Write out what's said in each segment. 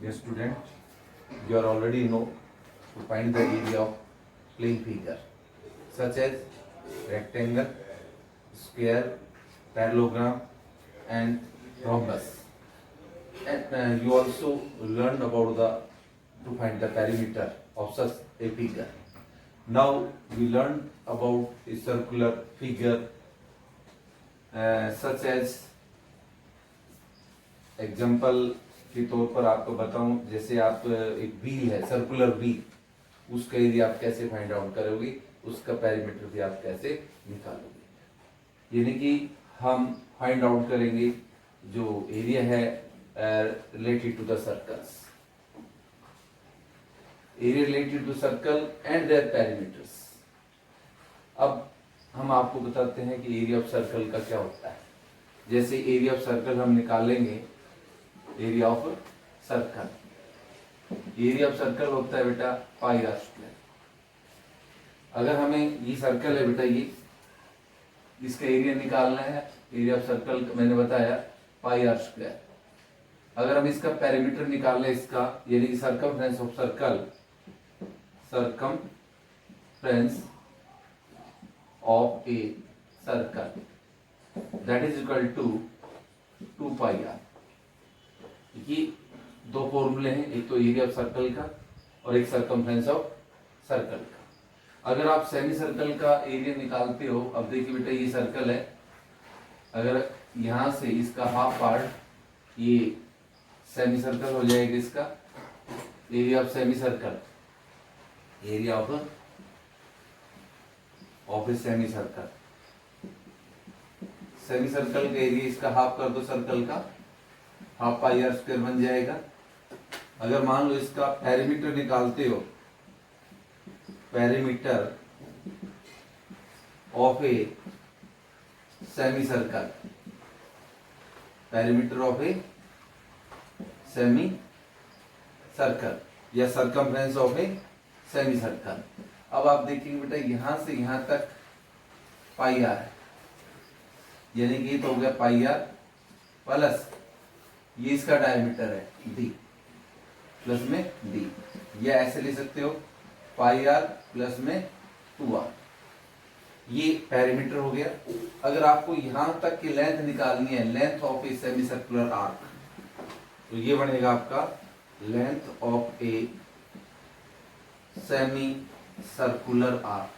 Dear student, you are already know to find the area of plane figure such as rectangle, square, parallelogram and rhombus. And you also learned about the to find the perimeter of such a figure. Now we learned about a circular figure such as example के तौर पर आपको बताऊं, जैसे आप एक wheel है, circular wheel, उसका एरिया आप कैसे फाइंड आउट करोगे, उसका पेरीमीटर भी आप कैसे निकालोगे। यानी कि हम फाइंड आउट करेंगे जो एरिया है related to the circles, area related to circle and their perimeters. अब हम आपको बताते हैं कि एरिया ऑफ सर्कल का क्या होता है। जैसे एरिया ऑफ सर्कल हम निकालेंगे, area of circle, area of circle होता है बेटा पाई आर स्क्वायर। अगर हमें ये सर्कल है बेटा, ये इसका एरिया निकालना है, एरिया ऑफ सर्कल मैंने बताया पाई आर स्क्वायर। अगर हम इसका पेरीमीटर निकाल लें, इसका यानी कि circumference of circle, circumference of a circle that is equal to 2 pi r. ये दो फॉर्मूले हैं, एक तो एरिया ऑफ सर्कल का और एक सर्कमफ्रेंस ऑफ सर्कल का। अगर आप सेमी सर्कल का एरिया निकालते हो, अब देखिए बेटा ये सर्कल है, अगर यहां से इसका हाफ पार्ट ये सेमी सर्कल हो जाएगा, इसका area of semi circle, area of a semi circle, semi circle का एरिया इसका हाफ कर दो, सर्कल का हाफ पाई आर स्क्वायर बन जाएगा। अगर मान लो इसका पेरीमीटर निकालते हो, perimeter of a semi circle, perimeter of a semi circle या circumference of a semi circle. अब आप देखेंगे बेटा यहां से यहां तक पाई आर है, यानी कि ये तो हो गया पाई आर प्लस ये इसका डायमीटर है डी, प्लस में डी, या ऐसे ले सकते हो पाई आर प्लस में 2r, ये पेरीमीटर हो गया। अगर आपको यहां तक की लेंथ निकालनी है, length of a semi circular arc, तो ये बनेगा आपका length of a semi circular arc,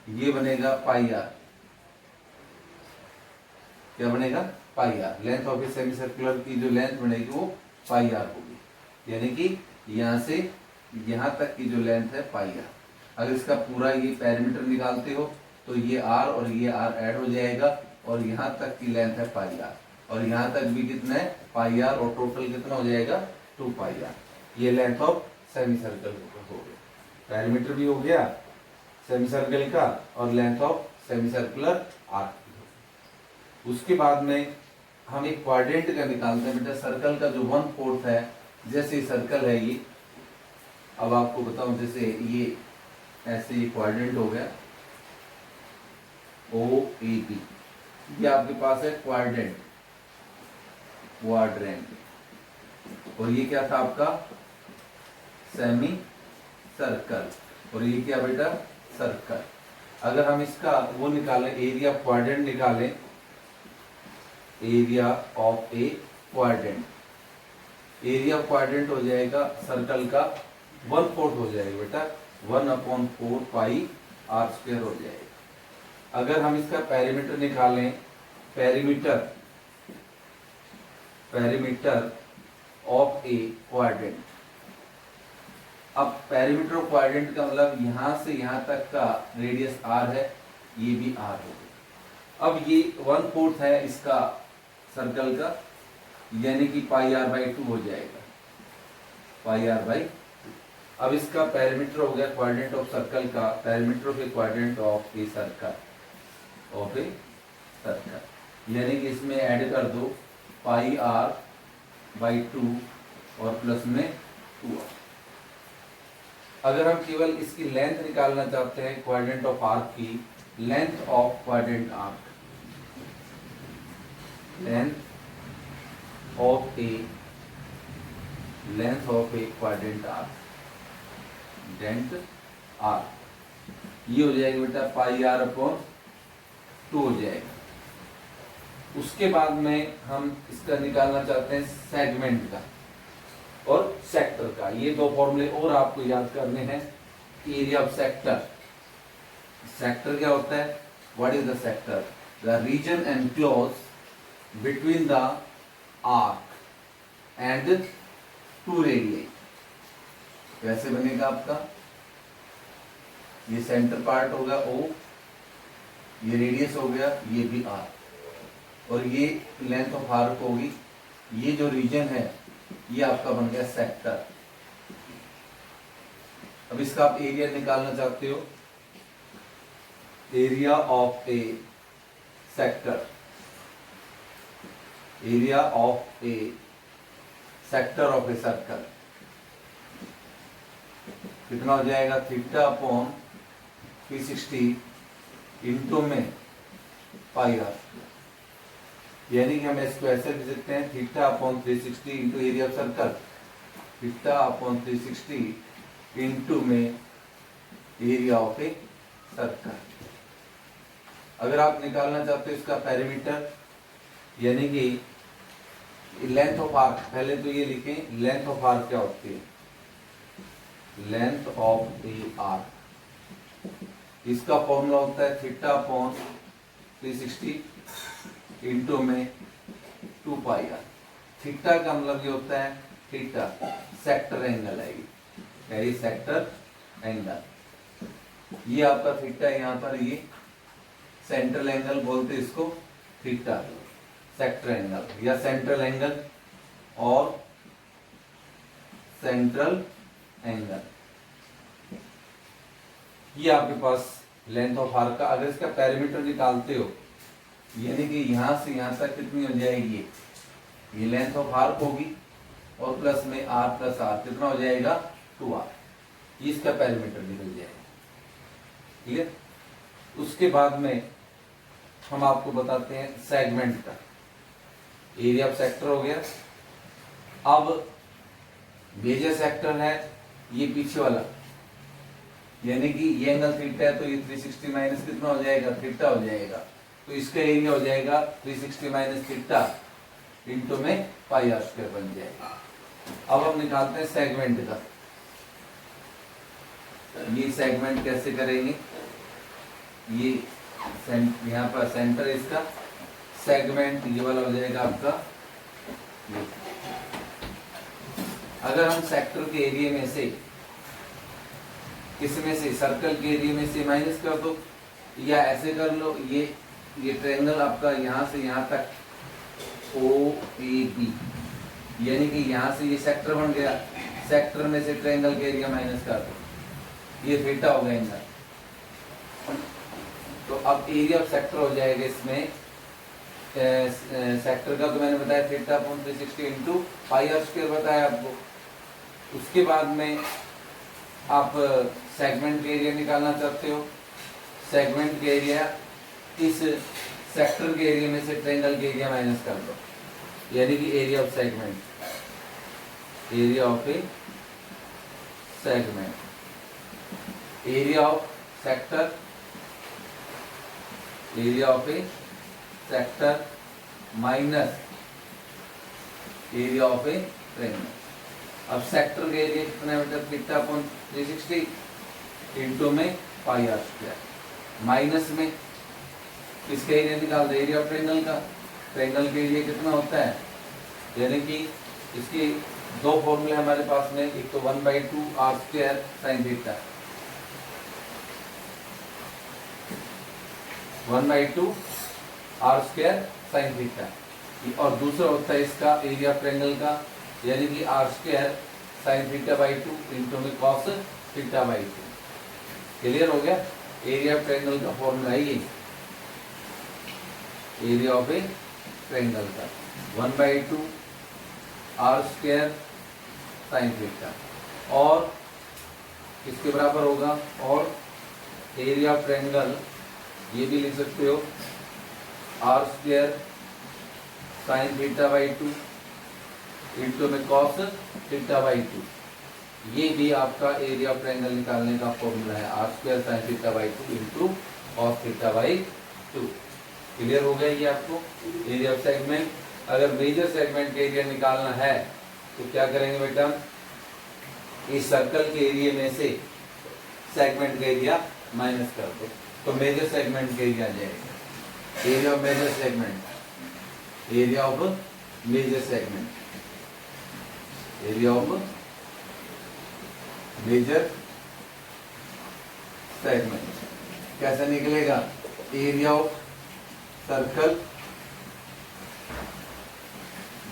ये बनेगा पाई आर। क्या बनेगा? Pi r. Length of a semi circular की जो लेंथ बनेगी वो पाई आर होगी, यानी कि यहां से यहां तक की जो लेंथ है पाई आर। अगर इसका पूरा ये पेरीमीटर निकालते हो तो ये आर और ये आर ऐड हो जाएगा और यहां तक की लेंथ है पाई आर, और यहां तक भी कितना है पाई आर, और टोटल कितना हो जाएगा 2 पाई आर। ये लेंथ ऑफ सेमी सर्कल हो गया, पेरीमीटर भी हो गया सेमी सर्कल का और length of semi circular arc. उसके बाद में हम एक क्वाड्रेंट का निकालते हैं बेटा, सर्कल का जो 1/4 है। जैसे सर्कल है ये, अब आपको बताऊं, जैसे ये ऐसे ये क्वाड्रेंट हो गया ओ ए बी, ये आपके पास है क्वाड्रेंट, और ये क्या था आपका सेमी सर्कल, और ये क्या बेटा सर्कल। अगर हम इसका वो निकालें, एरिया क्वाड्रेंट निकालें, area of a quadrant, area quadrant हो जाएगा सर्कल का 1/4 हो जाएगा बेटा, 1/4 पाई आर स्क्वायर हो जाएगा। अगर हम इसका पेरीमीटर निकालें, पेरीमीटर ऑफ ए क्वाड्रेंट, अब पेरीमीटर ऑफ क्वाड्रेंट का मतलब यहां से यहां तक का रेडियस आर है, ये भी आर हो गया। अब ये 1/4 है इसका सर्कल का, यानी कि पाई आर बाई 2 हो जाएगा, पाई आर बाई 2। अब इसका पेरीमीटर हो गया क्वाड्रेंट ऑफ सर्कल का, perimeter of a quadrant of a circle, of a circle, यानी कि इसमें ऐड कर दो पाई आर बाई 2 और प्लस में 2r। अगर हम केवल इसकी लेंथ निकालना चाहते हैं क्वाड्रेंट ऑफ आर्क की, length of quadrant arc, length of a length of a quadrant arc, डेंट आर, ये हो जाएगा बेटा पाई आर अपॉन 2 हो जाएगा। उसके बाद में हम इसका निकालना चाहते हैं सेगमेंट का और सेक्टर का। ये दो फॉर्मूले और आपको याद करने हैं। एरिया ऑफ सेक्टर, सेक्टर क्या होता है, what is the sector, the region enclose between the arc and 2 radius. कैसे बनेगा आपका, ये सेंटर पार्ट होगा O, ये रेडियस हो गया, ये भी R, और ये लेंथ ऑफ आर्क होगी। ये जो रीजन है ये आपका बन गया सेक्टर। अब इसका आप एरिया निकालना चाहते हो, area of A sector, area of A sector of a circle कितना हो जाएगा, थीटा अपॉन 360 इंटू में पाई आर। यानी कि हम इसको ऐसे लिख सकते हैं, theta upon 360 into area of circle, theta upon 360 into में एरिया ऑफ ए सर्कल। अगर आप निकालना चाहते हो इसका पेरीमीटर, यानी कि लेंथ ऑफ आर्क, पहले तो ये लिखें लेंथ ऑफ आर्क क्या होती है, लेंथ ऑफ ए आर्क, इसका फॉर्मूला होता है थीटा अपॉन 360 इंटू में 2 पाई आर। थीटा का मतलब ये होता है, थीटा सेक्टर एंगल है, ये सेक्टर एंगल, ये आपका थीटा, यहाँ पर ये सेंट्रल एंगल बोलते इसको थीटा, सेक्टर एंगल या सेंट्रल एंगल और सेंट्रल एंगल। ये आपके पास लेंथ ऑफ आर्क का। अगर इसका पेरीमीटर निकालते हो, यानी कि यहां से यहां तक कितनी हो जाएगी, ये लेंथ ऑफ आर्क होगी और प्लस में r प्लस r कितना हो जाएगा 2r, इसका पेरीमीटर निकल जाएगा। क्लियर। उसके बाद में हम आपको बताते हैं सेगमेंट का। एरिया ऑफ सेक्टर हो गया। अब मेजर सेक्टर है ये पीछे वाला, यानी कि ये एंगल थीटा है तो ये 360 माइनस कितना हो जाएगा, थीटा हो जाएगा, तो इसका एरिया हो जाएगा 360 माइनस थीटा इंटू में पाई आर स्क्वायर बन जाएगा। अब हम निकालते हैं सेगमेंट का। ये सेगमेंट कैसे करेंगे, ये यहाँ पर सेंटर इसका सेगमेंट ये वाला हो जाएगा आपका। अगर हम सेक्टर के एरिया में से किसमें से, सर्कल के एरिया में से माइनस कर दो, या ऐसे कर लो, ये ट्रायंगल आपका यहाँ से यहाँ तक OAB, यानी कि यहाँ से ये सेक्टर बन गया, सेक्टर में से ट्रायंगल के एरिया माइनस कर दो, ये थीटा हो गया एंगल। तो अब एरिया ऑफ सेक्टर हो जाएगा इसमें सेक्टर का, तो मैंने बताया theta upon 360 into pi r square बताया आपको। उसके बाद में आप सेगमेंट के एरिया निकालना चाहते हो, सेगमेंट के एरिया इस सेक्टर के एरिया में से ट्रायंगल के एरिया माइनस कर दो, यानी कि area of segment, area of A segment, area of sector, area of A sector minus area of A triangle. अब सेक्टर का एरिया कितना है बेटा, थीटा अपॉन 360 इंटू में पाई आर स्क्वायर, माइनस में इसका एरिया निकाल दो, एरिया ऑफ ट्रायंगल का। ट्रायंगल के एरिया कितना होता है, यानी कि इसके दो फॉर्मूले हमारे पास में, एक तो 1/2 r square sine theta, 1/2 r square sine theta, और दूसरा होता है इसका एरिया ऑफ ट्रायंगल का, यानी कि r square sine theta by 2 into में कॉस थीटा बाई 2। क्लियर हो गया। एरिया ऑफ ट्रायंगल का फॉर्मूला है ये, एरिया ऑफ ए ट्रायंगल का 1/2 आर स्क्वायर साइन थीटा, और किसके बराबर होगा, और एरिया ऑफ ट्रायंगल ये भी लिख सकते हो, r square sine theta by 2 into में कॉस थीटा बाई 2। ये भी आपका एरिया ऑफ ट्रायंगल निकालने का फॉर्मूला है, r square sine theta by 2 into cos theta by 2। Clear हो गया ये आपको एरिया ऑफ सेगमेंट। अगर मेजर सेगमेंट का एरिया निकालना है तो क्या करेंगे बेटा, इस सर्कल के एरिया में से सेगमेंट का एरिया माइनस कर दो तो मेजर सेगमेंट का एरिया आ जाएगा। Area of major segment, area of major segment, area of major segment कैसे निकलेगा, area of circle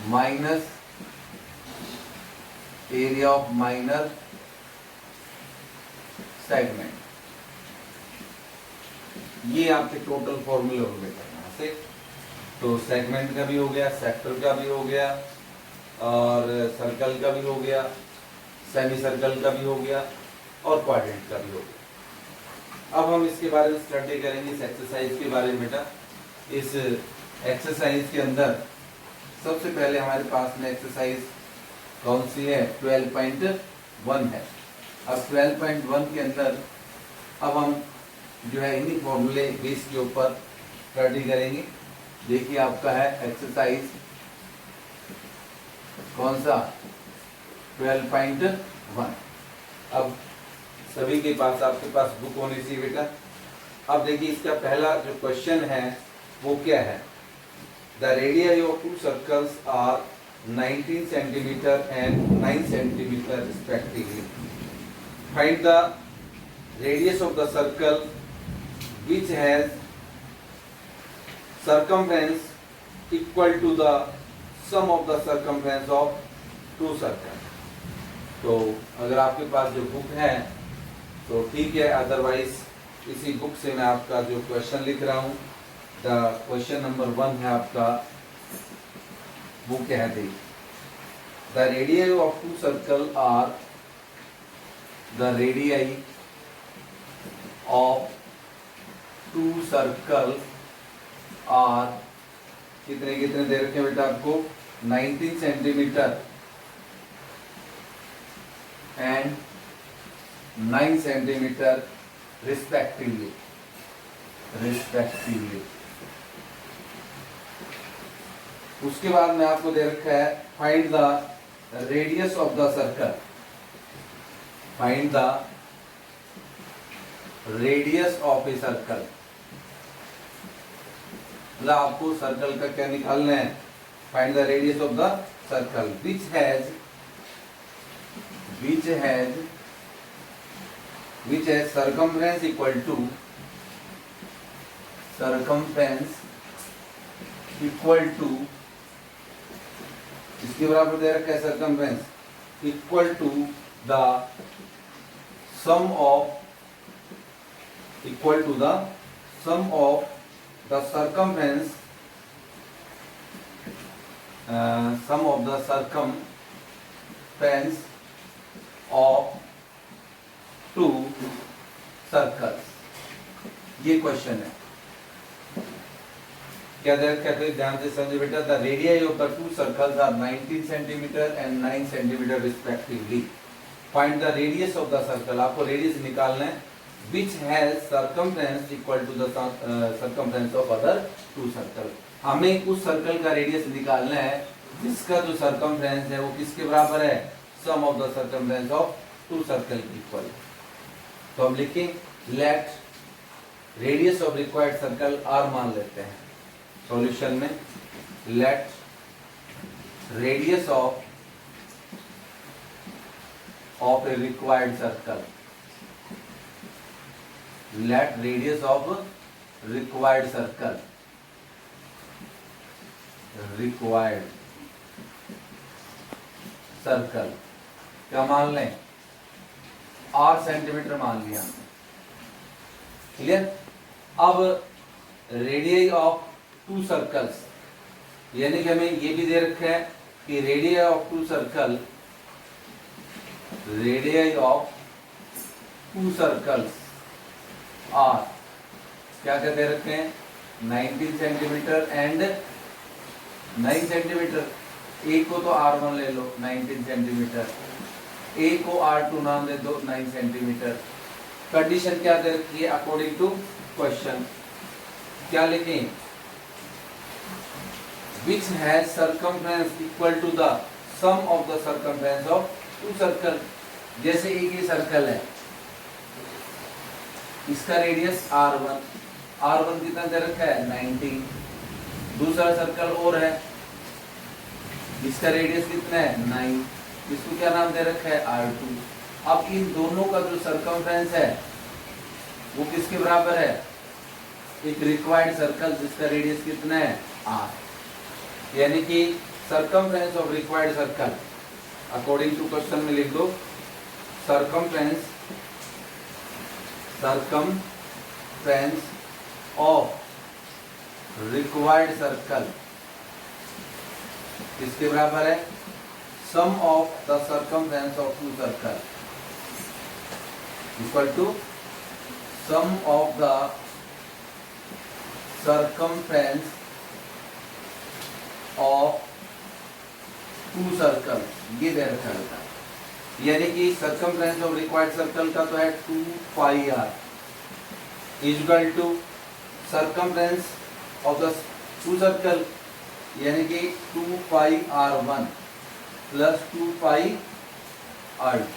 minus area of minor segment. ये आपके टोटल फॉर्मूले हो गए यहाँ से। तो सेगमेंट का भी हो गया, सेक्टर का भी हो गया, और सर्कल का भी हो गया, सेमी सर्कल का भी हो गया, और क्वाड्रेंट का भी हो गया। अब हम इसके बारे में स्टडी करेंगे, इस एक्सरसाइज के बारे में बेटा। इस एक्सरसाइज के अंदर सबसे पहले हमारे पास में एक्सरसाइज कौन सी है, 12.1 है। अब 12.1 के अंदर अब हम जो है इन्हीं फॉर्मूले बेस के ऊपर स्टडी करेंगे। देखिए आपका है एक्सरसाइज कौन सा, 12.1। अब सभी के पास आपके पास बुक होनी चाहिए बेटा। अब देखिए इसका पहला जो क्वेश्चन है वो क्या है, the radius of two circles are 19 centimetre and 9 centimetre respectively. Find the radius of the circle which has circumference equal to the sum of the circumference of two circles. तो अगर आपके पास जो बुक है तो ठीक है, अदरवाइज इसी book से मैं आपका जो क्वेश्चन लिख रहा हूँ, द क्वेश्चन नंबर 1 है आपका, वो क्या है देखिए, the radius of two circle are, the radius of two circle are कितने कितने दे रखे बेटा आपको, 19 सेंटीमीटर एंड 9 सेंटीमीटर रिस्पेक्टिवली। उसके बाद में आपको दे रखा है find the radius of the circle, find the radius of a circle. मतलब आपको सर्कल का क्या निकालना है, find the radius of the circle which has circumference equal to इसके बराबर दे रखा है circumference equal to the sum of the circumference of two circles. ये क्वेश्चन है, क्या दे रखा है, ध्यान से समझे बेटा। The radius of the two circles are 19 centimetre and 9 centimetre respectively. Find the radius of the circle, आपको रेडियस निकालना है, which has circumference equal to the circumference of other two circle. हमें उस सर्कल का रेडियस निकालना है जिसका जो सर्कमफ्रेंस है वो किसके बराबर है, sum of the circumference of two circle equal. तो हम लिखें let radius of required circle r मान लेते हैं सॉल्यूशन में। Let radius of a required circle, let radius of required circle, required circle क्या मान लें, 8 सेंटीमीटर मान लिया। क्लियर। अब रेडियस ऑफ टू सर्कल्स, यानी कि हमें ये भी दे रखा है कि radius of two circle, radius of two circles are क्या क्या दे रखे हैं, 19 सेंटीमीटर एंड 9 सेंटीमीटर। ए को तो R1 ले लो 19 सेंटीमीटर, ए को R2 नाम दे दो 9 सेंटीमीटर। कंडीशन क्या दे रखी है अकॉर्डिंग टू क्वेश्चन, क्या लिखें, which has circumference equal to the sum of the circumference of two circle। जैसे एक ये सर्कल है, इसका रेडियस R1, R1 कितना दे रखा है 19, दूसरा सर्कल और है, इसका रेडियस कितना है 9, इसको क्या नाम दे रखा है R2। अब इन दोनों का जो सर्कमफ्रेंस है वो किसके बराबर है, एक रिक्वायर्ड सर्कल जिसका रेडियस कितना है R, यानी कि circumference of required circle according to question में लिख दो, सर्कमफ्रेंस ऑफ रिक्वायर्ड सर्कल किसके बराबर है, sum of the circumference of two circle equal to sum of the circumference of two circles, ये दे रखा है, यानी कि circumference of required circle का तो है 2 pi r equal to circumference of the two circle यानी कि 2 पाई r1 प्लस 2 पाई r2,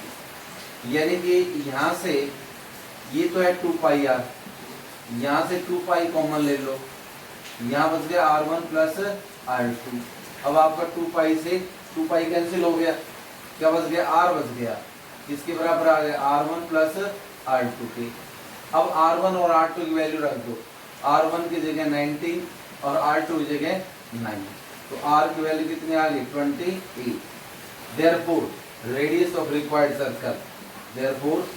यानी कि यहाँ से ये तो है 2 पाई r, यहाँ से 2 पाई कॉमन ले लो, यहाँ बच गया R1 प्लस R2। अब आपका 2 पाई से 2 पाई कैंसिल हो गया, क्या बच गया R बच गया, इसके बराबर आ गया R1 प्लस R2 के। अब R1 और R2 की वैल्यू रख दो, R1 की जगह 19 और R2 की जगह 9, तो R की वैल्यू कितनी आ गई 28। Therefore radius of required circle, therefore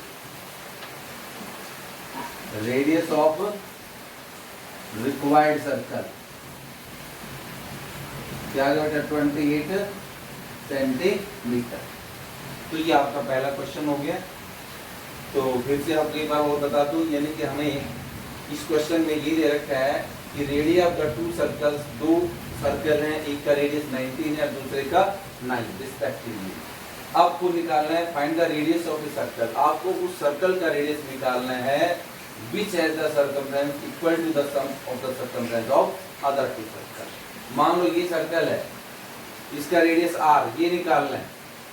radius of required circle क्या आ गया 28 सेंटीमीटर। तो ये आपका पहला क्वेश्चन हो गया। तो फिर से आपको एक बार और बता दूं, यानी कि हमें इस क्वेश्चन में ये दे रखा है कि radius of the two circles, दो सर्कल हैं, एक का रेडियस 19 है दूसरे का 9 रिस्पेक्टिवली। आपको निकालना है find the radius of the circle, आपको उस सर्कल का रेडियस निकालना है which has the circumference equal to the sum of the circumference of other two circles। मान लो ये सर्कल है, इसका रेडियस r ये निकालना है,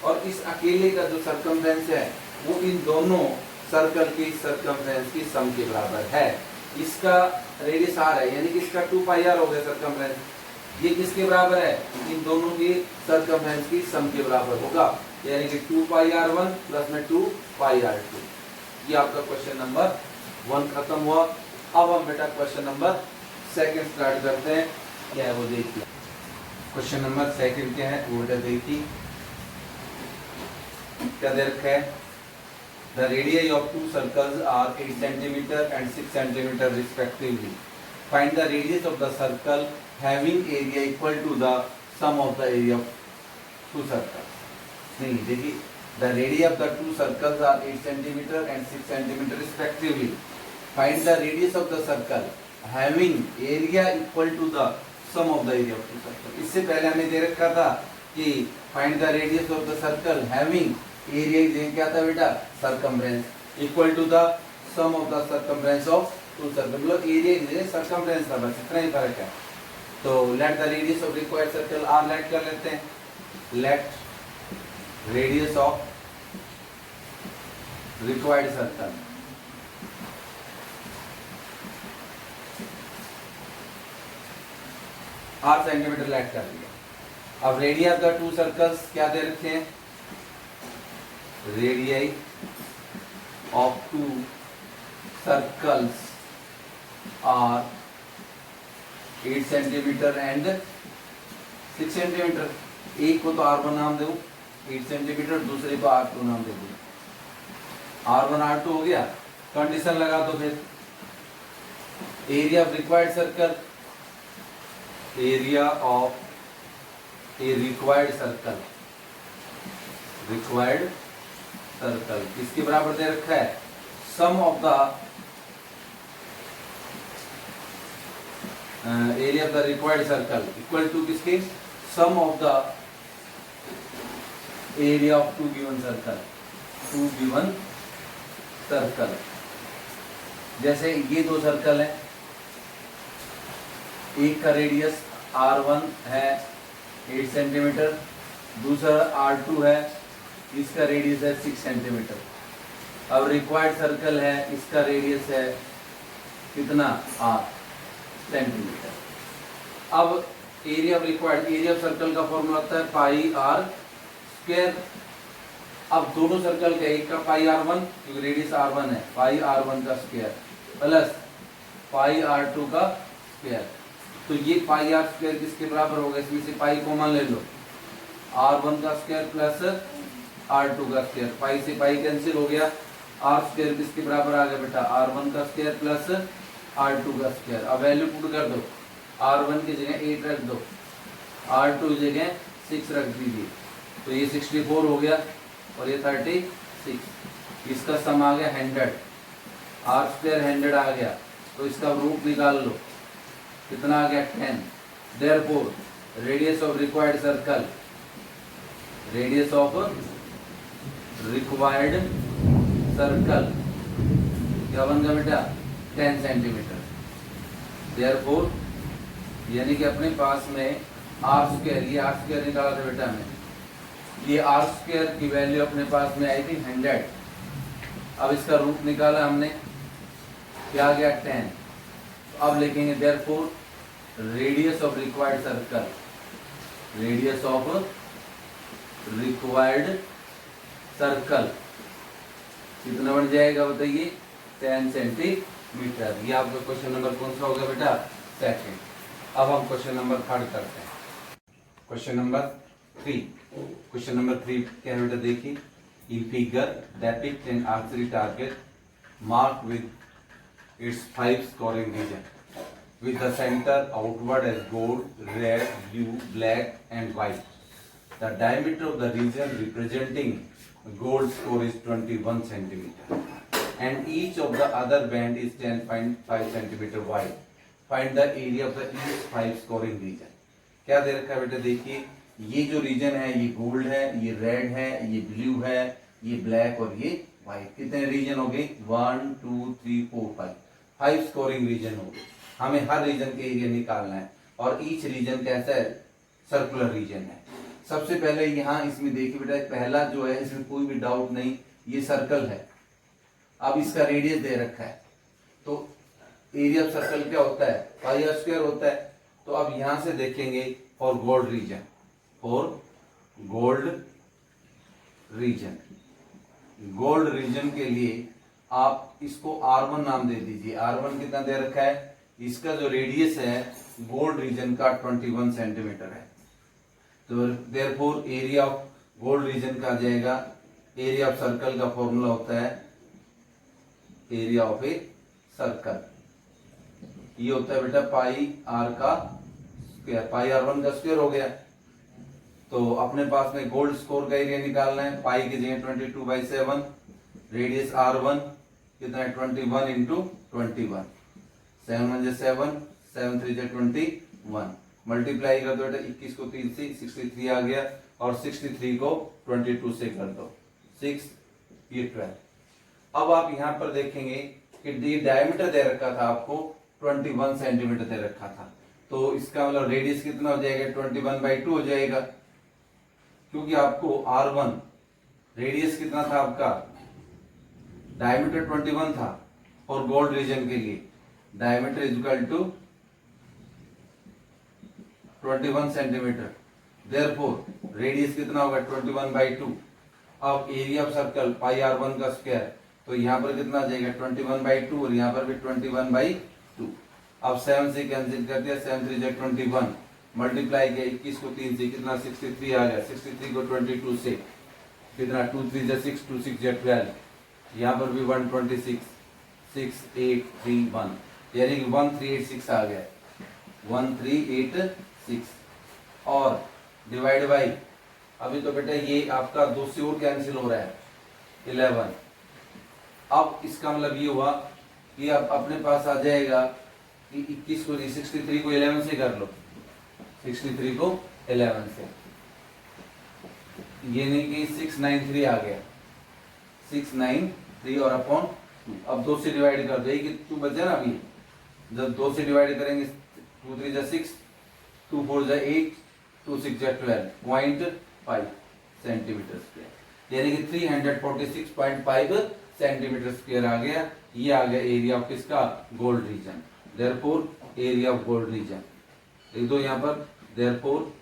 और इस अकेले का जो सर्कमफ्रेंस है वो इन दोनों सर्कल की सर्कमफ्रेंस की सम के बराबर है। इसका रेडियस r है, यानी कि इसका 2 पाई r हो गया सर्कमफ्रेंस, ये किसके बराबर है, इन दोनों की सर्कमफ्रेंस की सम के बराबर होगा, यानी कि 2 पाई r1 प्लस में 2 पाई r2। ये आपका क्वेश्चन नंबर 1 खत्म हुआ। अब हम बेटा क्वेश्चन नंबर 2 स्टार्ट करते हैं, क्या है वो देखिए। क्वेश्चन नंबर 2 क्या है वो बेटा देखिए, क्या दे रखा है, the radius of two circles are 8 centimetre and 6 centimetre respectively, find the radius of the circle having area equal to the sum of the area of two circles. नहीं देखिए, the radius of the two circles are 8 centimeter and 6 centimeter respectively, find the radius of the circle having area equal to the sum of the area of two circles। इससे पहले हमें दे रखा था कि find the radius of the circle having area क्या था बेटा circumference equal to the sum of the circumference of two circles, मतलब area की जगह circumference था, बस इतना ही फर्क है। तो let the radius of required circle r let कर लेते हैं, let radius of required circle r centimetre let कर दिया। अब radius of the two circles क्या दे रखे हैं, radius of two circles are 8 centimetre and 6 centimetre. एक को तो r1 नाम दो 8 सेंटीमीटर, दूसरे को R2 नाम दे दो, R1 R2 हो गया। कंडीशन लगा दो फिर, area of required circle, area of a required circle, required circle किसके बराबर दे रखा है, sum of the area of the required circle equal to किसके, sum of the area of two given circle. जैसे ये दो सर्कल है, एक का रेडियस R1 है 8 सेंटीमीटर, दूसरा R2 है, इसका रेडियस है 6 सेंटीमीटर। अब रिक्वायर्ड सर्कल है, इसका रेडियस है कितना, 8 सेंटीमीटर। अब area of required, area of circle का फॉर्मूला होता है पाई आर स्क्वायर। अब दोनों सर्कल का, एक का पाई R1 क्योंकि रेडियस R1 है, पाई R1 का स्क्वायर प्लस पाई R2 का स्क्वायर। तो ये पाई आर स्क्वायर किसके बराबर होगा, इसमें से पाई कॉमन ले लो, R1 का स्क्वायर प्लस R2 का स्क्वायर। पाई से पाई कैंसिल हो गया, आर स्क्वायर किसके बराबर आ गया बेटा, R1 का स्क्वायर प्लस R2 का स्क्वायर। अब वैल्यू पुट कर दो, R1 की जगह 8 रख दो, R2 की जगह 6 रख दीजिए, तो ये 64 हो गया और ये 36। इसका सम आ गया 100, आर स्क्वायर 100 आ गया, तो इसका रूट निकाल लो, कितना आ गया 10। Therefore radius of required circle, radius of required circle क्या बन गया बेटा, 10 सेंटीमीटर। देयरफॉर यानी कि अपने पास में आर स्क्वायर, ये आर स्क्वायर निकाला था बेटा हमने, ये आर स्क्वायर की वैल्यू अपने पास में आई थी 100। अब इसका रूट निकाला हमने, क्या आ गया 10। तो अब लिखेंगे therefore radius of required circle, radius of required circle कितना बन जाएगा बताइए, 10 सेंटीमीटर। ये आपका क्वेश्चन नंबर कौन सा होगा बेटा, सेकंड। अब हम क्वेश्चन नंबर 3 करते हैं। क्वेश्चन नंबर 3, क्वेश्चन नंबर 3 क्या है बेटा, देखिए। In figure depict an archery target marked with its 5 scoring region with the center outward as gold, red, blue, black and white. The diameter of the region representing gold score is 21 centimeter and each of the other band is 10.5 centimeter wide. Find the area of the each 5 scoring region. क्या दे रखा है बेटा, देखिए ये जो reason है ये गोल्ड है, ये रेड है, ये ब्लू है, ये ब्लैक और ये व्हाइट। कितने रीजन हो गए, 1 2 3 4 5 स्कोरिंग रीजन हो गए। हमें हर रीजन के एरिया निकालना है और ईच रीजन कैसा है, सर्कुलर रीजन है। सबसे पहले यहाँ इसमें देखिए बेटा, पहला जो है इसमें कोई भी डाउट नहीं, ये सर्कल है। अब इसका रेडियस दे रखा है, तो एरिया ऑफ सर्कल क्या होता है, पाई आर स्क्वायर होता है। तो अब यहां से देखेंगे for gold reason, for gold reason, gold region के लिए आप इसको R1 नाम दे दीजिए। R1 कितना दे रखा है, इसका जो रेडियस है गोल्ड रीजन का 21 सेंटीमीटर है। तो therefore area of gold reason का आ जाएगा, एरिया ऑफ सर्कल का फॉर्मूला होता है एरिया ऑफ ए सर्कल, ये होता है बेटा पाई आर का स्क्वायर, पाई R1 का स्क्वायर हो गया। तो अपने पास में गोल्ड स्कोर का एरिया निकालना है, पाई की जगह 22/7, रेडियस R1 कितना है 21 इंटू 21, 7 1 7, 7 3 21, मल्टीप्लाई कर दो बेटा, 21 को 3 से 63 आ गया और 63 को 22 से कर दो, 6 ये 12। अब आप यहां पर देखेंगे कि डायमीटर दे रखा था आपको 21 सेंटीमीटर दे रखा था, तो इसका मतलब रेडियस कितना हो जाएगा, 21/2 हो जाएगा, क्योंकि आपको R1 रेडियस कितना था आपका, डायमीटर 21 था और गोल्ड रीजन के लिए diameter is equal to 21 centimetre. Therefore radius कितना होगा 21/2। अब area of circle pi R1 का स्क्वायर, तो यहाँ पर कितना आ जाएगा 21/2 और यहाँ पर भी 21/2। अब 7 से कैंसिल कर दिया, 7 3 21, मल्टीप्लाई किया 21 को 3 से कितना 63 आ गया, 63 को 22 से कितना 2 3 6, 2 6 12, यहाँ पर भी 126, 6 8 3 1, यानी कि 1386 आ गया, 1386 और डिवाइड बाई, अभी तो बेटा ये आपका 2 से और कैंसिल हो रहा है 11। अब इसका मतलब ये हुआ कि अब अपने पास आ जाएगा कि 21 को 63 को 11 से कर लो, 63 को 11 से, यानी कि 693 आ गया, 693 और अपॉन 2। अब 2 से डिवाइड कर दो, ये 2 बच जाए ना। अभी जब 2 से डिवाइड करेंगे 2 3 जा 6, 2 4 जा 8, 2 6 जा 12.5 सेंटीमीटर स्क्वायर, यानी कि 346.5 सेंटीमीटर स्क्वायर आ गया। ये आ गया एरिया ऑफ किसका, gold reason. Therefore area of gold reason लिख दो यहाँ पर, therefore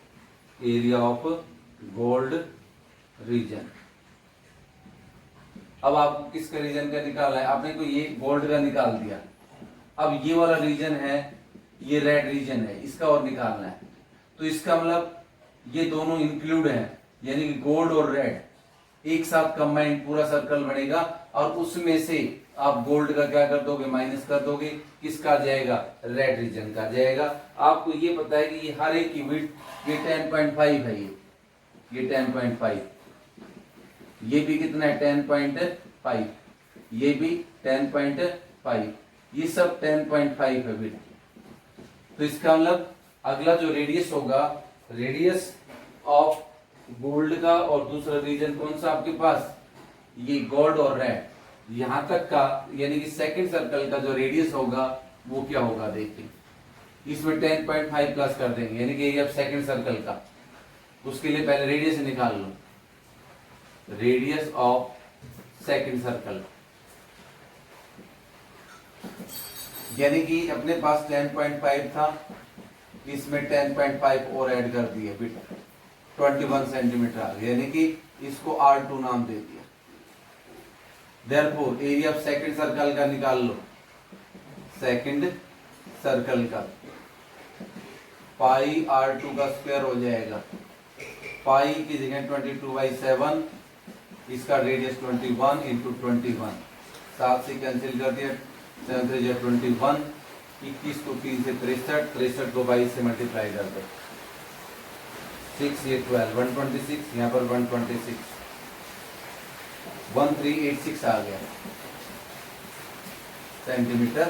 area of gold reason. अब आपको किसका रीजन का निकालना है, आपने को ये गोल्ड का निकाल दिया। अब ये वाला रीजन है, ये रेड रीजन है, इसका और निकालना है। तो इसका मतलब ये दोनों इंक्लूड हैं, यानी कि गोल्ड और रेड एक साथ कंबाइंड पूरा सर्कल बनेगा, और उसमें से आप गोल्ड का क्या कर दोगे, माइनस कर दोगे। किसका जाएगा, रेड रीजन का जाएगा। आपको ये पता है कि ये हर एक की विड्थ ये 10.5 है, ये 10.5, ये भी कितना है 10.5, ये भी 10.5, ये सब 10.5 है विड्थ। तो इसका मतलब अगला जो रेडियस होगा, रेडियस ऑफ गोल्ड का, और दूसरा रीजन कौन सा आपके पास, ये गोल्ड और रेड, यहां तक का, यानी कि सेकंड सर्कल का जो रेडियस होगा वो क्या होगा देखिए। इसमें 10.5 प्लस कर देंगे, यानी कि ये अब सेकंड सर्कल का। उसके लिए पहले रेडियस निकाल लो, रेडियस ऑफ सेकंड सर्कल, यानी कि अपने पास 10.5 था, इसमें 10.5 और ऐड कर दिए, 21 सेंटीमीटर आ गया, यानी कि इसको R2 नाम दे दिया। Therefore area of second circle का निकाल लो, सेकंड सर्कल का पाई R2 का स्क्वायर हो जाएगा। पाई की जगह 22/7, इसका रेडियस 21 इंटू 21, 7 से कैंसिल कर दिया, 7 3 जा 21, 21 को 3 से 63, 63 को 22 से मल्टीप्लाई कर दो, 6 ये 12, 126, यहाँ पर 126, 1386 आ गया सेंटीमीटर।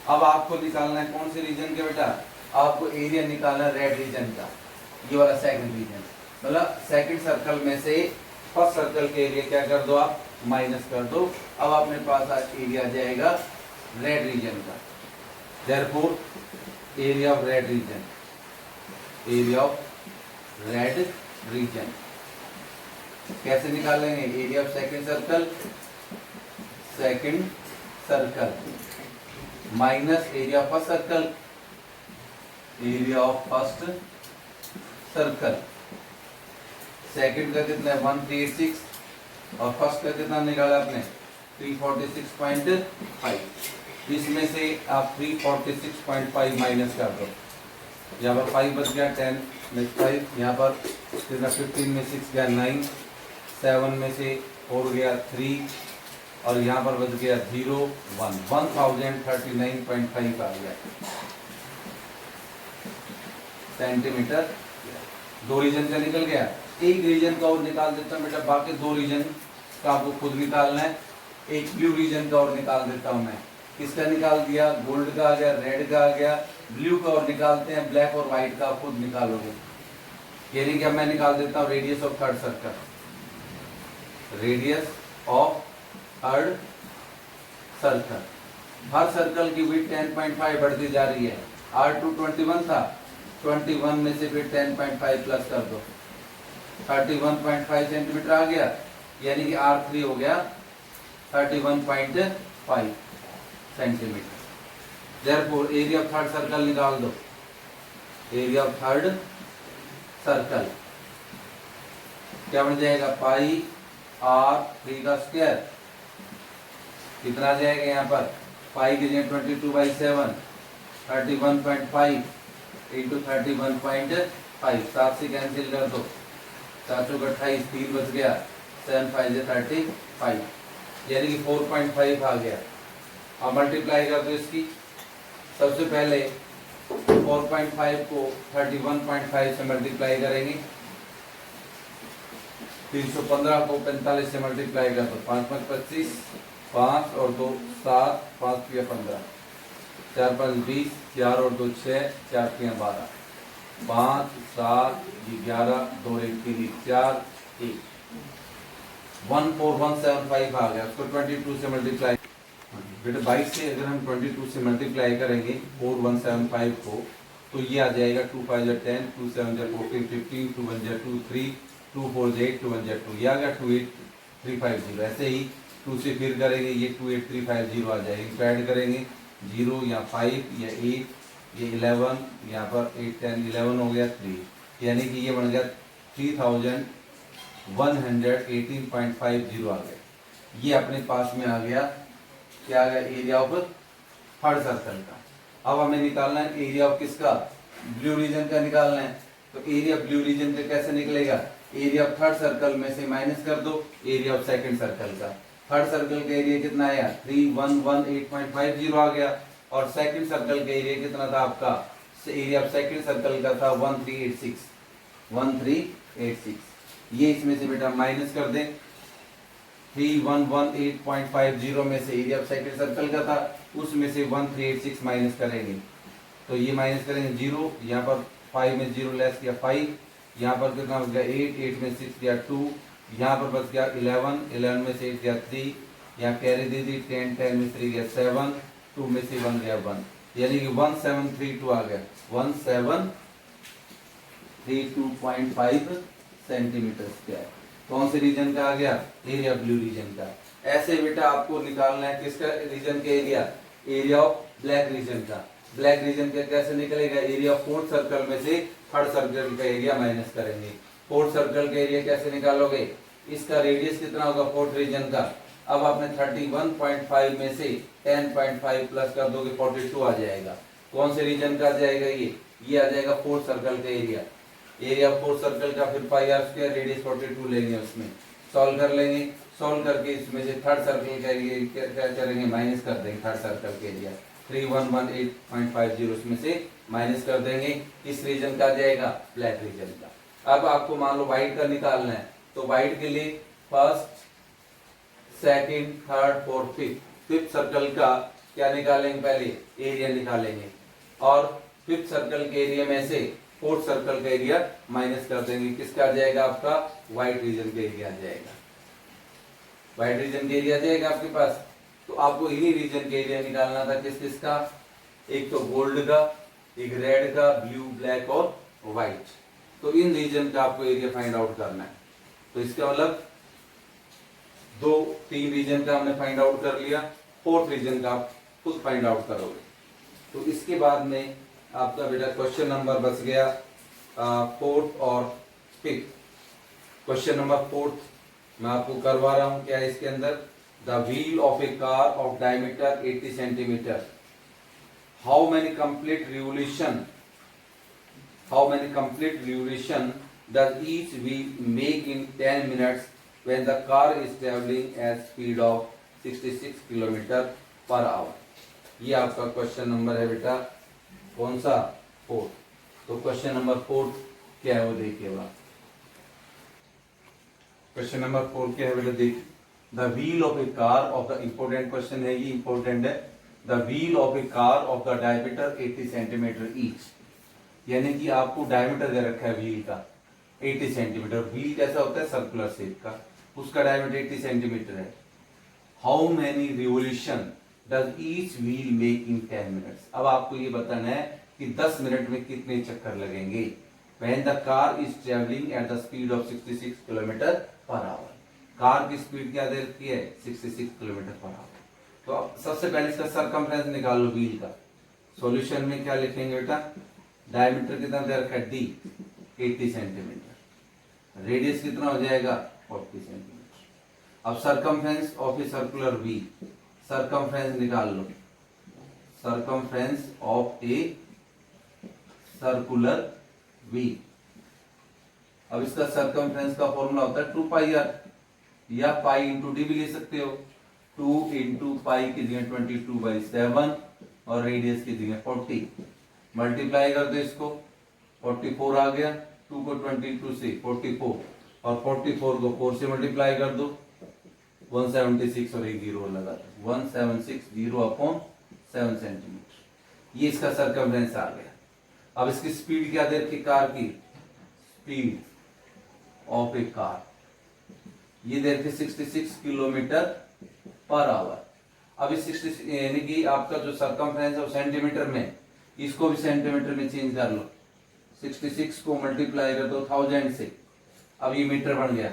अब आपको निकालना है कौन से रीजन के बेटा, आपको एरिया निकालना है रेड रीजन का, ये वाला सेकंड रीजन, मतलब सेकंड सर्कल में से फर्स्ट सर्कल के एरिया क्या कर दो आप, माइनस कर दो। अब अपने पास एरिया जाएगा रेड रीजन का। Therefore area of red region, area of red region कैसे निकालेंगे, area of second circle, second circle minus area of first circle, area of first circle. Second का कितना है 1386, और फर्स्ट का कितना निकाला आपने 346.5। इसमें से आप 346.5 माइनस कर दो, यहाँ पर 5 बच गया, 10 में 5, यहाँ पर कितना 15 में 6 गया 9, 7 में से 4 गया 3, और यहाँ पर बच गया 0 1, 1039.5 आ गया सेंटीमीटर। दो रीजन का निकल गया, एक रीजन का और निकाल देता हूँ बेटा, बाकी दो रीजन का आपको खुद निकालना है। एक ब्लू रीजन का और निकाल देता हूँ मैं, किसका निकाल दिया, गोल्ड का आ गया, रेड का आ गया, ब्लू का और निकालते हैं, ब्लैक और व्हाइट का खुद निकालोगे। यानी कि अब मैं निकाल देता हूँ radius of third circle, radius of third circle. Her circle की विड्थ 10.5 बढ़ती जा रही है। R2 21 था, 21 में से फिर 10.5 प्लस कर दो, 31.5 सेंटीमीटर आ गया, यानी कि R3 हो गया 31.5 centimetre. Therefore area of third circle निकाल दो, एरिया ऑफ थर्ड सर्कल क्या बन जाएगा, पाई R3 का स्क्वायर, कितना आ जाएगा यहाँ पर, पाई की जगह 22/7, 31.5 इंटू 31.5, 7 से कैंसिल कर दो, 7 चौक 28, 3 बच गया, 7 5 से 35, यानी कि 4.5 आ गया। अब मल्टीप्लाई कर दो इसकी, सबसे पहले 4.5 को 31.5 से मल्टीप्लाई करेंगे, 315 को 45 से मल्टीप्लाई कर दो, 5 5 25, 5 और 2 7, 5 3 15, 4 5 20, 4 और 2 6, 4 3 12, 5 7 11, 2 1 3 4, 14175 आ गया, उसको 22 से मल्टीप्लाई। बेटा 22 से अगर हम 22 से मल्टीप्लाई करेंगे 4175 को, तो ये आ जाएगा 2 5 10, 2 7 14 15, 2 1 2 3, 2 4 8, 2 1 2, ये आ गया 28350। ऐसे ही 2 से फिर करेंगे ये 28350 आ जाएगा। इनको ऐड करेंगे 0 या 5 या 8, ये 11, यहाँ पर 8 10 11 हो गया 3, यानी कि ये बन गया 3118.50 आ गया। ये अपने पास में आ गया, क्या आ गया, एरिया ऑफ थर्ड सर्कल का। अब हमें निकालना है एरिया ऑफ किसका, ब्लू रीजन का निकालना है। तो एरिया ब्लू रीजन का कैसे निकलेगा, एरिया ऑफ थर्ड सर्कल में से माइनस कर दो एरिया ऑफ सेकंड सर्कल का। थर्ड सर्कल का एरिया कितना आया, 3118.50 आ गया, और सेकंड सर्कल का एरिया कितना था आपका, एरिया ऑफ सेकंड सर्कल का था 1386। ये इसमें से बेटा माइनस कर दें, 3118.50 में से एरिया ऑफ सेकंड सर्कल का था, उसमें से 1386 माइनस करेंगे। तो ये माइनस करेंगे 0, यहाँ पर 5 में 0 लेस किया 5, यहाँ पर कितना बच गया 8, 8 में 6 किया 2, यहाँ पर बच गया 11, 11 में से 8 गया 3, यहाँ कैरी दे दी 10, 10 में 3 गया 7, 2 में से 1 गया 1, यानी कि 1732 आ गया, 1732.5 सेंटीमीटर स्क्वायर। कौन से रीजन का आ गया, एरिया ब्लू रीजन का। ऐसे बेटा आपको निकालना है किसका रीजन का area, area of black reason का। ब्लैक रीजन का कैसे निकलेगा, एरिया ऑफ फोर्थ सर्कल में से थर्ड सर्कल का एरिया माइनस करेंगे। फोर्थ सर्कल का एरिया कैसे निकालोगे, इसका रेडियस कितना होगा फोर्थ रीजन का। अब आपने 31.5 में से 10.5 प्लस कर दोगे 42 आ जाएगा। कौन से रीजन का आ जाएगा, ये आ जाएगा फोर्थ सर्कल का एरिया। एरिया फोर्थ सर्कल का फिर पाई आर स्क्वायर, रेडियस 42 लेंगे, उसमें सॉल्व कर लेंगे। सॉल्व करके इसमें से थर्ड सर्कल का एरिया क्या करेंगे, माइनस कर देंगे। थर्ड सर्कल के एरिया 3118.50 उसमें से माइनस कर देंगे। इस रीजन का आ जाएगा ब्लैक रीजन का। अब आपको मान लो व्हाइट का निकालना है, तो व्हाइट के लिए first second third fourth fifth circle का क्या निकालेंगे, पहले एरिया निकालेंगे, और फिफ्थ सर्कल के एरिया में से फोर्थ सर्कल का एरिया माइनस कर देंगे। किसका आ जाएगा, आपका व्हाइट रीजन का एरिया आ जाएगा। व्हाइट रीजन का एरिया आ जाएगा आपके पास। तो आपको इन्हीं रीजन का एरिया निकालना था, किस किसका, एक तो गोल्ड का, एक रेड का, ब्लू, ब्लैक और व्हाइट। तो इन रीजन का आपको एरिया फाइंड आउट करना है। तो इसका मतलब 2-3 रीजन का हमने फाइंड आउट कर लिया, फोर्थ रीजन का आप खुद फाइंड आउट करोगे। तो इसके बाद में आपका बेटा क्वेश्चन नंबर बच गया फोर्थ और फिफ्थ। क्वेश्चन नंबर फोर्थ मैं आपको करवा रहा हूं, क्या है इसके अंदर, the wheel of A car of diameter 80 centimetre, how many complete revolution does each wheel make in 10 minutes when the car is traveling at speed of 66 km/h। ये आपका क्वेश्चन नंबर है बेटा, कौन सा, फोर्थ। तो क्वेश्चन नंबर फोर्थ क्या है वो देखिए। क्वेश्चन नंबर 4 क्या है बेटा, देख, the wheel of A car of the, important question है ये, इंपोर्टेंट है। The wheel of A car of the diameter 80 centimetre each, यानी कि आपको डायमीटर दे रखा है व्हील का 80 सेंटीमीटर। व्हील कैसा होता है, सर्कुलर शेप का, उसका डायमीटर 80 सेंटीमीटर है। How many revolution does each wheel make in 10 minutes. अब आपको ये बताना है कि 10 मिनट में कितने चक्कर लगेंगे। When the car is traveling at the speed of 66 km/h, car की स्पीड क्या दे रखी है, 66 km/h। तो अब सबसे पहले इसका सरकमफ्रेंस निकाल लो व्हील का। सॉल्यूशन में क्या लिखेंगे बेटा, डायमीटर कितना दे रखा है, d 80 सेंटीमीटर, रेडियस कितना हो जाएगा 40 सेंटीमीटर। अब circumference of a circular wheel, circumference निकाल लो, circumference of a circular wheel. अब इसका सरकमफ्रेंस का फॉर्मूला होता है 2πr, या पाई इंटू डी भी ले सकते हो। 2 इंटू पाई की जगह 22/7 और रेडियस की जगह 40, मल्टीप्लाई कर दो इसको, 44 आ गया। 2 को 22 से 44, और 44 को 4 से मल्टीप्लाई कर दो, 176 और एक 0 लगा, 1760/7 सेंटीमीटर। ये इसका सरकमफ्रेंस आ गया। अब इसकी स्पीड क्या दे रखी कार की, स्पीड ऑफ ए कार ये दे रखी 66 किलोमीटर पर आवर। अब इस 60 यानी कि आपका जो सरकमफ्रेंस है वो सेंटीमीटर में, इसको भी सेंटीमीटर में चेंज कर लो। 66 को मल्टीप्लाई कर दो 1000 से, अब ये मीटर बन गया।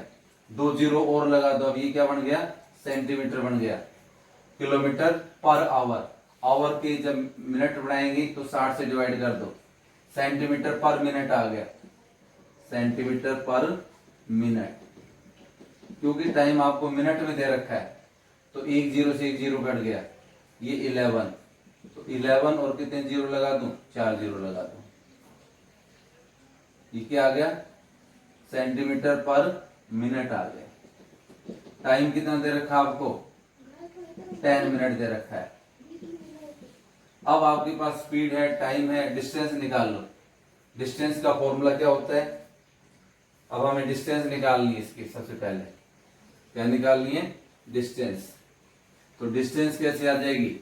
2 जीरो और लगा दो, अब ये क्या बन गया, सेंटीमीटर बन गया। किलोमीटर पर आवर, आवर के जब मिनट बनाएंगे तो 60 से डिवाइड कर दो, सेंटीमीटर पर मिनट आ गया, सेंटीमीटर पर मिनट। क्योंकि टाइम आपको मिनट में दे रखा है तो एक जीरो से एक जीरो कट गया, ये 11, तो 11 और कितने जीरो लगा दूं, 4 जीरो लगा दूं, ये क्या आ गया, सेंटीमीटर पर मिनट आ गया। टाइम कितना दे रखा आपको, 10 मिनट दे रखा है। अब आपके पास स्पीड है, टाइम है, डिस्टेंस निकाल लो। डिस्टेंस का फॉर्मूला क्या होता है, अब हमें डिस्टेंस निकालनी है इसकी। सबसे पहले क्या निकालनी है, डिस्टेंस। तो डिस्टेंस कैसे आ जाएगी,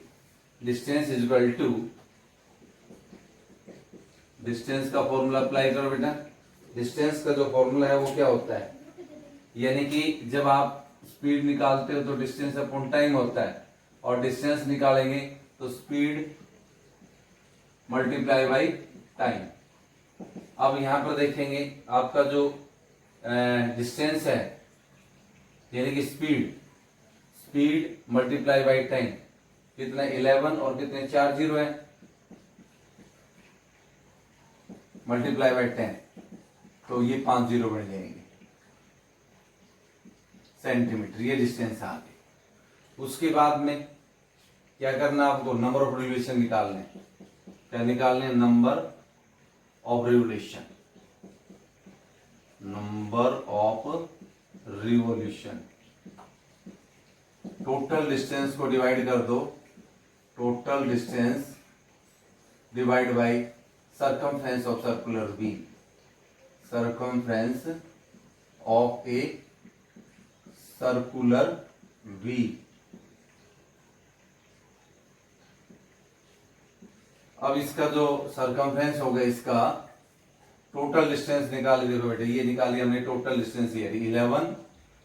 distance is equal to, distance का फॉर्मूला अप्लाई करो बेटा। डिस्टेंस का जो फॉर्मूला है वो क्या होता है, यानी कि जब आप स्पीड निकालते हो तो डिस्टेंस अपॉन टाइम होता है, और डिस्टेंस निकालेंगे तो स्पीड मल्टीप्लाई बाई टाइम। अब यहां पर देखेंगे आपका जो डिस्टेंस है यानी कि speed, speed multiply by time कितना, 11 और कितने 4 जीरो है, मल्टीप्लाई बाई 10, तो ये 5 जीरो बन जाएंगे सेंटीमीटर। ये डिस्टेंस आ गई। उसके बाद में क्या करना आपको, नंबर ऑफ रिवोल्यूशन निकालने। क्या निकालने, number of revolution, number of revolution. Total distance को डिवाइड कर दो, total distance divide by circumference of circular wheel, circumference of a circular wheel. अब इसका जो सर्कमफ्रेंस होगा, इसका टोटल डिस्टेंस निकाल, देखो बेटे ये निकाली हमने टोटल डिस्टेंस, ये 11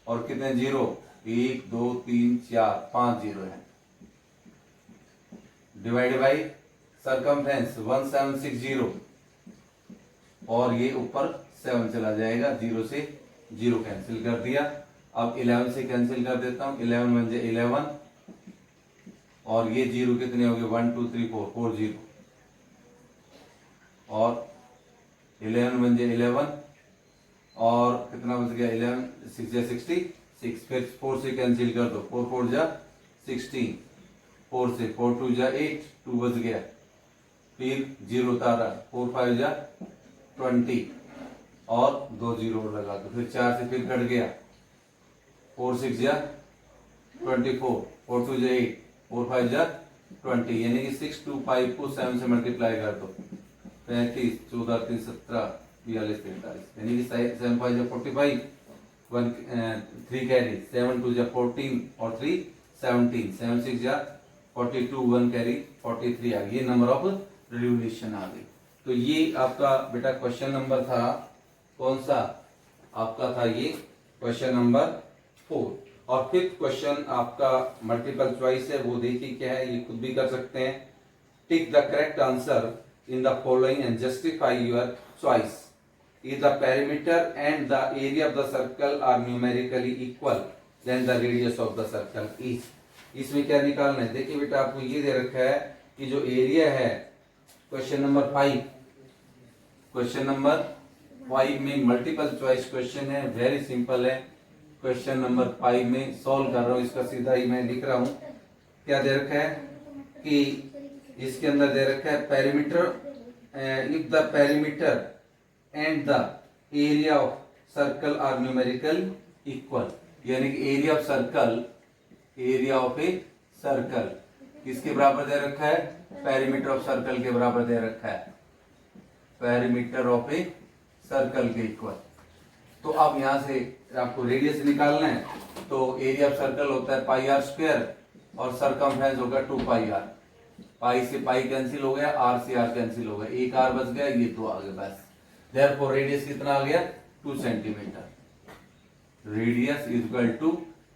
और कितने जीरो, 1 2 3 4 5 जीरो है, डिवाइड बाई सर्कमफ्रेंस 1760, और ये ऊपर 7 चला जाएगा, जीरो से जीरो कैंसिल कर दिया। अब 11 से कैंसिल कर देता हूं, 11 बन जाए 11, और ये जीरो कितने हो गए, 1 2 3 4 4 जीरो, और 11 बन जाए 11, और कितना बच गया 11 6 जा 66, फिर 4 से कैंसिल कर दो, 4 4 जा 16, 4 से 4 2 जा 8, 2 बच गया, फिर जीरो उतारा, 4 5 जा 20, और 2 जीरो लगा दो, फिर 4 से फिर कट गया, 4 6 जा 24, 4 2 जा 8, 4 5 जा 20, यानी कि 6 2 5 को 7 से मल्टीप्लाई कर दो, 35 14 3 17 42 43, यानी कि 7 5 जा 45, 3 कैरी, 7 2 जा 14 और 3 17, 7 6 जा 42, 1 कैरी 43 आ गई। ये नंबर ऑफ रिवोल्यूशन आ गई। तो ये आपका बेटा क्वेश्चन नंबर था, कौन सा आपका था, ये क्वेश्चन नंबर 4। और फिफ्थ क्वेश्चन आपका मल्टीपल चॉइस है, वो देखिए क्या है, ये खुद भी कर सकते हैं। Tick the correct answer in the following and justify your choice. If the perimeter and the area of the circle are numerically equal, then the radius of the circle is. इसमें क्या निकालना है, देखिए बेटा आपको ये दे रखा है कि जो एरिया है, क्वेश्चन नंबर 5, क्वेश्चन नंबर 5 में मल्टीपल चॉइस क्वेश्चन है, वेरी सिंपल है। क्वेश्चन नंबर 5 में सॉल्व कर रहा हूँ, इसका सीधा ही मैं लिख रहा हूँ। क्या दे रखा है कि इसके अंदर दे रखा है perimeter, if the perimeter and the area of circle are numerical equal, यानी कि area of circle, area of a circle किसके बराबर दे रखा है, पेरीमीटर ऑफ सर्कल के बराबर दे रखा है, पेरीमीटर ऑफ ए सर्कल के इक्वल। तो अब यहां से आपको रेडियस निकालना है, तो एरिया ऑफ सर्कल होता है पाई आर स्क्वायर, और सर्कमफ्रेंस होगा 2 पाई आर। पाई से पाई कैंसिल हो गया, आर से आर कैंसिल हो गया, एक आर बच गया, ये 2 आ गए बस। देयरफॉर रेडियस कितना आ गया, 2 centimetre. Radius is equal to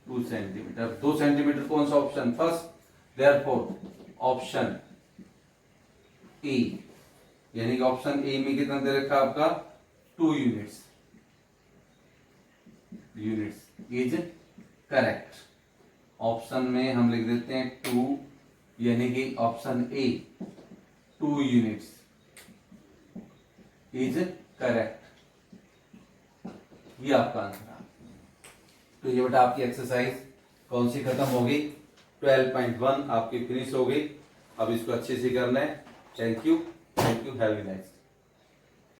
2 centimetre. 2 centimetre कौन सा option? First, therefore option A, यानी कि ऑप्शन ए में कितना दे रखा आपका 2 यूनिट्स इज करेक्ट। ऑप्शन में हम लिख देते हैं 2, यानी कि option A 2 units is correct, ये आपका आंसर है। तो ये बेटा आपकी एक्सरसाइज कौन सी खत्म हो गई? 12.1 आपकी फिनिश हो गई। अब इसको अच्छे से करना है। Thank you, have a nice.